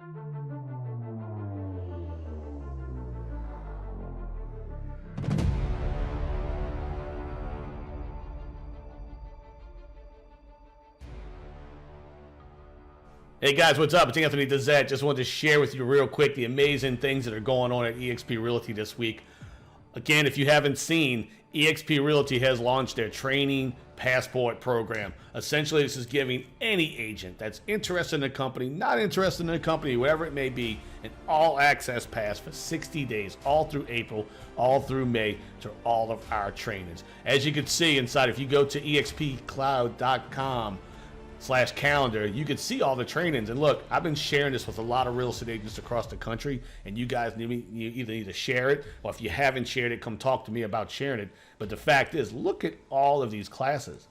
Hey guys, what's up? It's Anthony Dezette. Just wanted to share with you real quick the amazing things that are going on at eXp Realty this week. Again, if you haven't seen, eXp Realty has launched their training passport program. Essentially, this is giving any agent that's interested in a company, not interested in a company, whatever it may be, an all-access pass for 60 days, all through April, all through May, to all of our trainings. As you can see inside, if you go to expcloud.com/calendar, you can see all the trainings. And look, I've been sharing this with a lot of real estate agents across the country, and you guys you either need to share it, or if you haven't shared it, come talk to me about sharing it. But the fact is, look at all of these classes.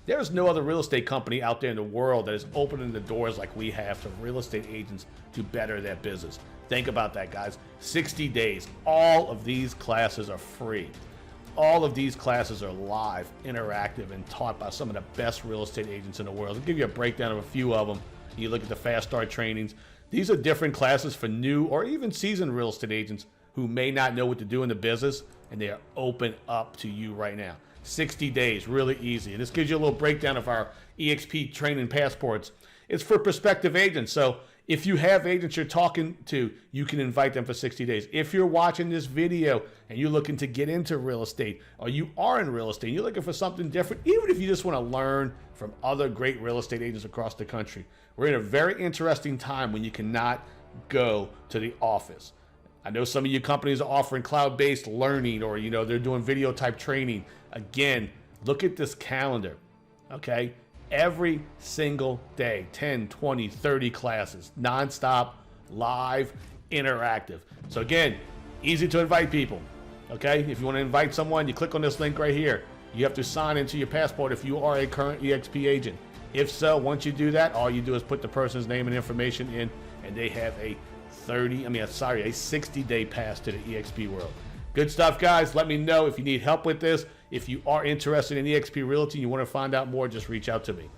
There's no other real estate company out there in the world that is opening the doors like we have to real estate agents to better their business. Think about that, guys. 60 days. All of these classes are free. All of these classes are live, interactive, and taught by some of the best real estate agents in the world. I'll give you a breakdown of a few of them. You look at the Fast Start trainings. These are different classes for new or even seasoned real estate agents who may not know what to do in the business, and they are open up to you right now. 60 days, really easy. And this gives you a little breakdown of our eXp training passports. It's for prospective agents. So if you have agents you're talking to, you can invite them for 60 days. If you're watching this video and you're looking to get into real estate, or you are in real estate, and you're looking for something different, even if you just want to learn from other great real estate agents across the country, we're in a very interesting time when you cannot go to the office. I know some of you companies are offering cloud-based learning, or they're doing video type training. Again, look at this calendar, okay? Every single day, 10, 20, 30 classes, nonstop, live, interactive. So again, easy to invite people, okay? If you want to invite someone, you click on this link right here. You have to sign into your passport if you are a current eXp agent. If so, once you do that, all you do is put the person's name and information in, and they have a 60-day pass to the eXp world. Good stuff, guys. Let me know if you need help with this. If you are interested in eXp Realty and you want to find out more, just reach out to me.